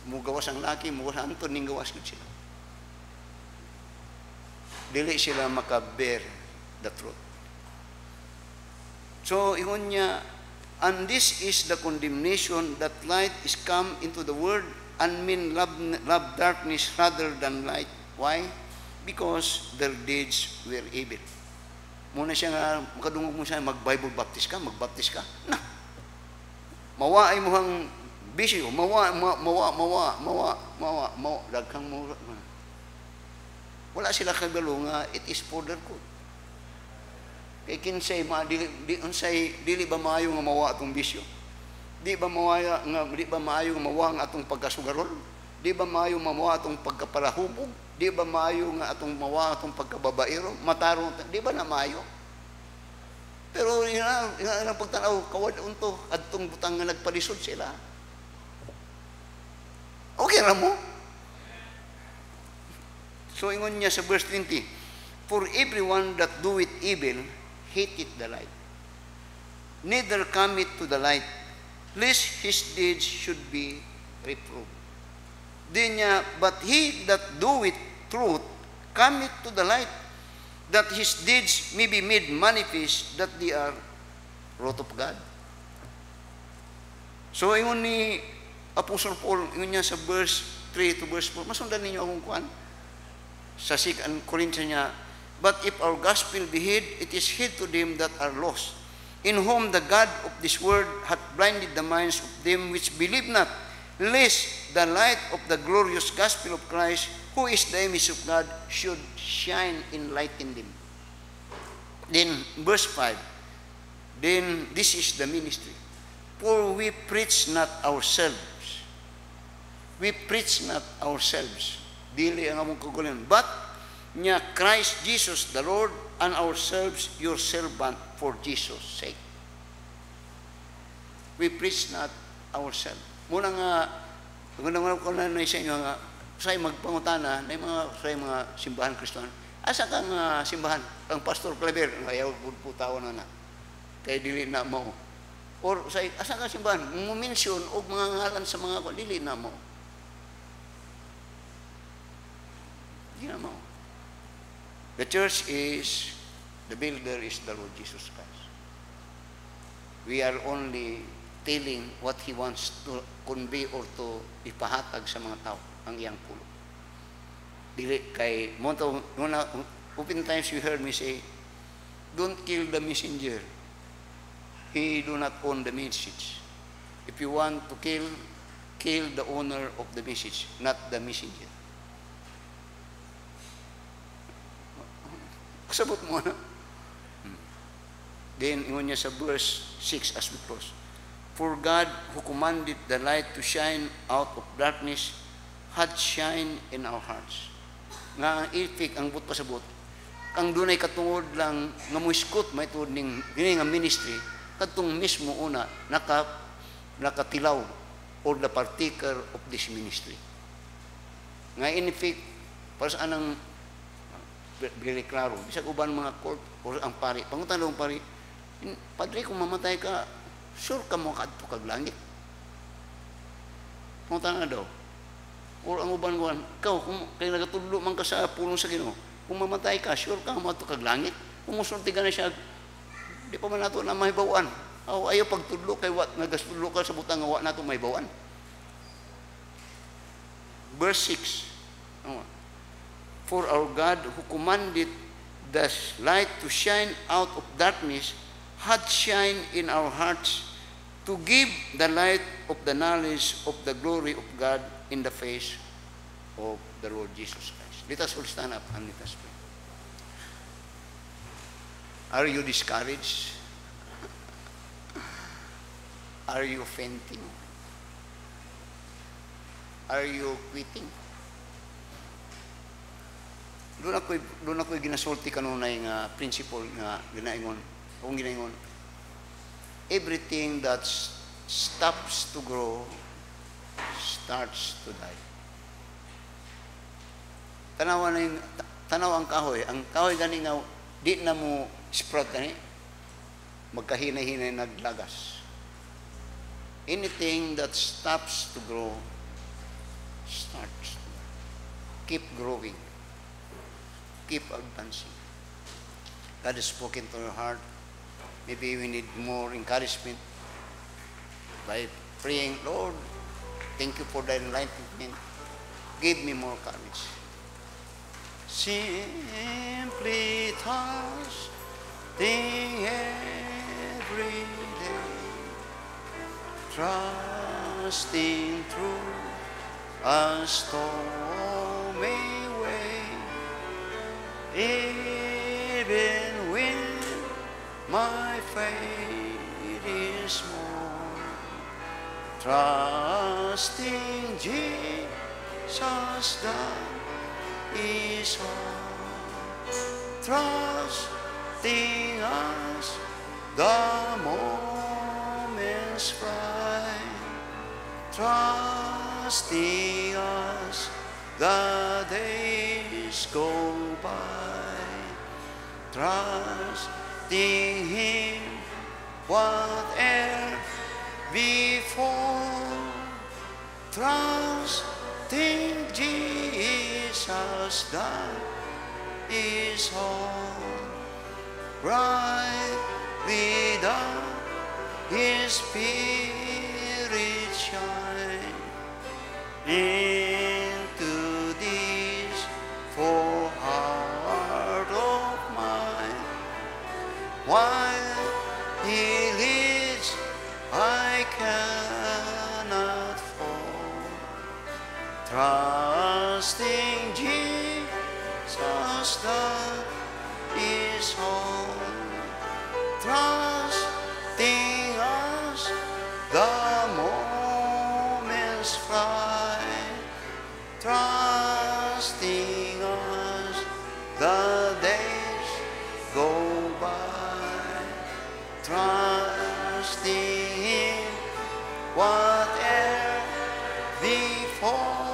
mugawas ang laki, mugawas ang anton ning gawas gud sila. Dili sila makabear the truth. So ingon niya, and this is the condemnation, that light is come into the world, and men love darkness rather than light. Why? Because their deeds were evil. Muna siya nga, makadungog mo siya, mag-Bible baptist ka, mag-baptist ka. Na, mawaay mo hang bisyo, mawa, daghang mo. Wala sila kabalo nga, it is for their good. Kay kinsay, dili ba maayo nga mawa atong bisyo? Di ba maayo nga mawa nga atong pagkasugarol? Di ba maayo mawa atong pagkapalahubog? Di ba maayo nga atong mawa atong pagkababaero? Matarong, di ba na maayo? Pero ang pagtanaw, kawad unto, adtong butang nga nagpalisod sila. Okay na mo? So ingon niya sa verse 20, for everyone that doeth evil hateth the light, neither cometh to the light, lest his deeds should be reproved. Di niya, but he that doeth truth cometh to the light, that his deeds may be made manifest, that they are wrought of God. So ingon ni Apostle Paul, ingon niya sa verse 3 to verse 4, masundan ninyo akong kuan sa 2 Corinthians niya, but if our gospel be hid, it is hid to them that are lost, in whom the God of this world hath blinded the minds of them which believe not, lest the light of the glorious gospel of Christ, who is the image of God, should shine in light in them. Then verse 5, then this is the ministry, for we preach not ourselves. We preach not ourselves. Dili ang among kagulan. But nya Christ Jesus the Lord, and ourselves your servant for Jesus' sake. We preach not ourselves. Muna nga, muna ko na sa inyo nga, say magpangutana, na mga simbahan Kristiyano. Asa kang simbahan? Ang Pastor Claver, ayaw po tao na na. Kaya dili na mo. Or say, asa kang simbahan? Muminsyon o mga ngalan sa mga dili na mo. The church is, the builder is the Lord Jesus Christ. We are only telling what He wants to convey or to ipahatag sa mga tao, ang iyang pulo. Dili kay, oftentimes you heard me say, don't kill the messenger. He do not own the message. If you want to kill the owner of the message, not the messenger. Sabot mo na. Then, ingon niya sa verse 6 as we close. For God, who commanded the light to shine out of darkness, had shine in our hearts. Nga ang ifik, ang but pasabot, ang dunay katungod lang, nga muiskot, may tuod ning nga ministry, katong mismo una, nakatilaw, or the partaker of this ministry. Nga inifik, para sa anang very klaro. Bisag uban mga court o ang pari. Pangutan lang pari, Padre, kung mamatay ka, sure ka mo kadto kag langit. Pangutan na daw. Or ang uban ko, ikaw, kung kaya nagatudlo man ka sa pulong sa Ginoo, kung mamatay ka, sure ka, mato kag langit. Kung musulti ka na siya, di pa man nato na mahibawan. Ayaw pagtudlo, kay wat, nagastudlo ka sa butang nga wa nato mahibawan. Verse 6. For our God, who commanded the light to shine out of darkness, had shine in our hearts to give the light of the knowledge of the glory of God in the face of the Lord Jesus Christ. Let us all stand up and let us pray. Are you discouraged? Are you fainting? Are you quitting? Doon ako'y ginasulti kanunay nga principle nga ginaingon. Kung ginaingon, everything that stops to grow starts to die. Tanaw ang kahoy. Ang kahoy gani nga di na mo sprout gani, magkahinay-hinay naglagas. Anything that stops to grow starts to die. Keep growing. Keep advancing. God has spoken to your heart. Maybe we need more encouragement by praying, Lord, thank you for the enlightenment. Give me more courage. Simply trusting every day, trusting through a stormy way, even when my faith is small, trusting Jesus, that is all. Trusting us the moments fly, trusting us the days go by, trusting Him whatever before, trusting Jesus, that is all. Brightly down His Spirit shine into this for heart of mine. While He leads, I cannot fall. Trusting Jesus, that is all. Trusting us, the moments fly. Trusting us, the days go by. Trusting Him, whatever before.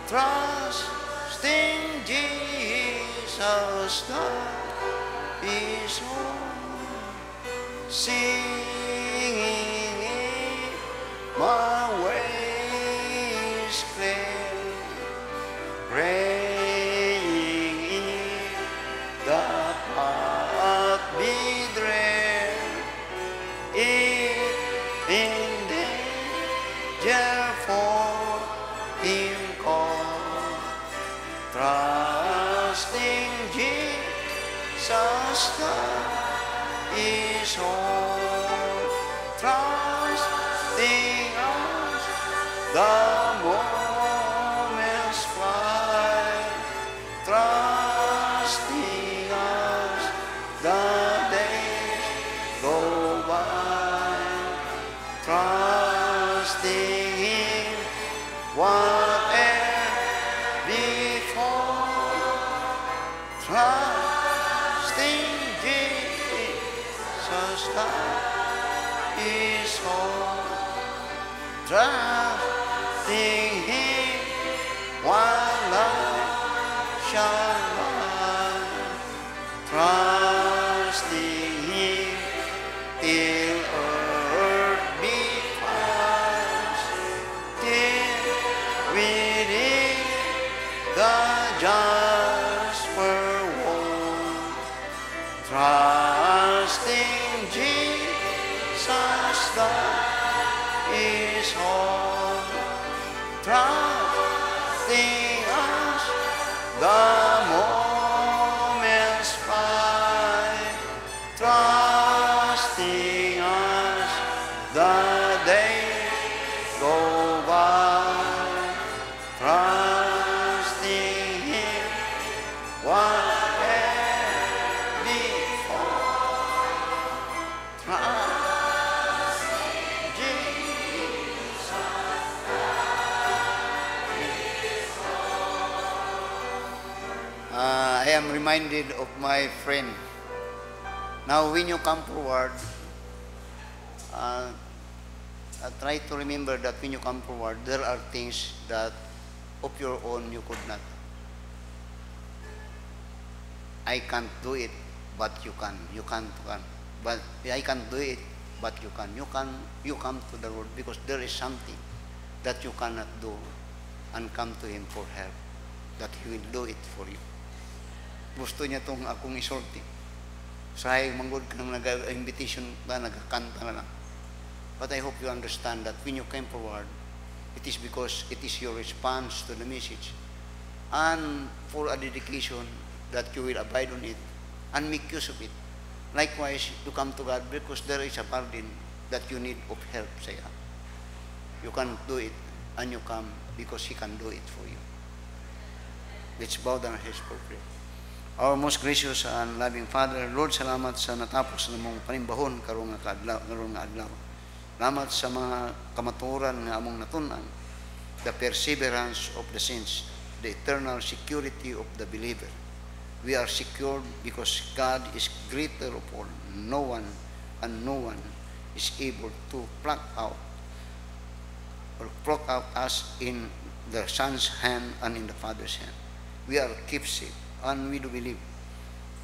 Trusting Jesus, that is all. Singing in my ways clear, praying in the path be drear, in danger for Him call, trusting Jesus, that is all. Trusting us, the moments fly. Trusting us, the days go by. Trusting Him, whatever before. Trusting Jesus, that is all. Trusting Him, while life shall lie. Trusting Him till earth be past, till within the jasper wall, trusting Jesus, that is all. Trusting us, the moments fly. Trusting us, the days go by. Trusting Him, whatever before. Trusting Jesus. I am reminded of my friend. Now, when you come forward, try to remember that when you come forward, there are things that of your own you could not. I can't do it, but you can. You can't. But I can't do it, but you can. You come to the Lord because there is something that you cannot do, and come to Him for help, that He will do it for you. Gusto niya itong akong isorti. Say, manggod ka ng nag-invitation ba, nagkakanta na lang. But I hope you understand that when you came forward, it is because it is your response to the message. And for a dedication that you will abide on it and make use of it. Likewise, you come to God because there is a burden that you need of help, say. You can do it, and you come because He can do it for you. Let's bow down our heads for prayer. Our most gracious and loving Father, Lord, salamat sa natapos na mong panimbahon karong nga adlaw. Salamat sa mga kamaturan nga among natunan, the perseverance of the saints, the eternal security of the believer. We are secured because God is greater of all. No one is able to pluck out us in the Son's hand and in the Father's hand. We are kept safe, and we do believe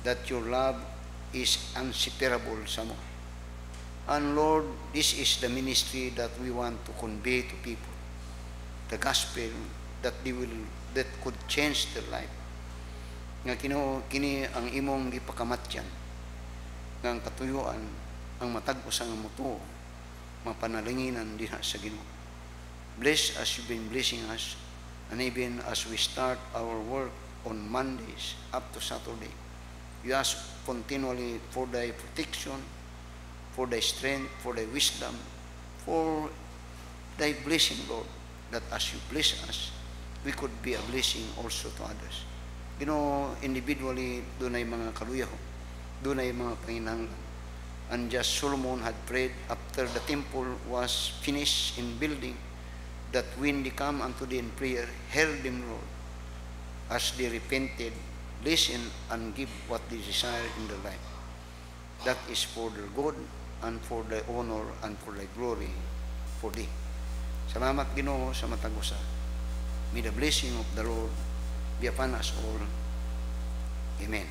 that your love is unseparable sa mo. And Lord, this is the ministry that we want to convey to people, the gospel that could change their life. Nga kini ang imong gipakamatyan, nga ang katuyuan, ang matag-o sa nga mutuo, mapanalinginan diha sa Ginoo. Bless as you've been blessing us, and even as we start our work on Mondays up to Saturday, we ask continually for thy protection, for thy strength, for thy wisdom, for thy blessing, Lord, that as you bless us, we could be a blessing also to others. Individually, doon ay mga kaluyaho, doon ay mga panginahanglan. And just Solomon had prayed after the temple was finished in building, that when they come unto thee in prayer, hear them, Lord, as they repented, listen and give what they desire in their life. That is for their good and for thy honor and for thy glory for thee. Salamat, Ginoo, sa matag-usa. May the blessing of the Lord be upon us all. Amen.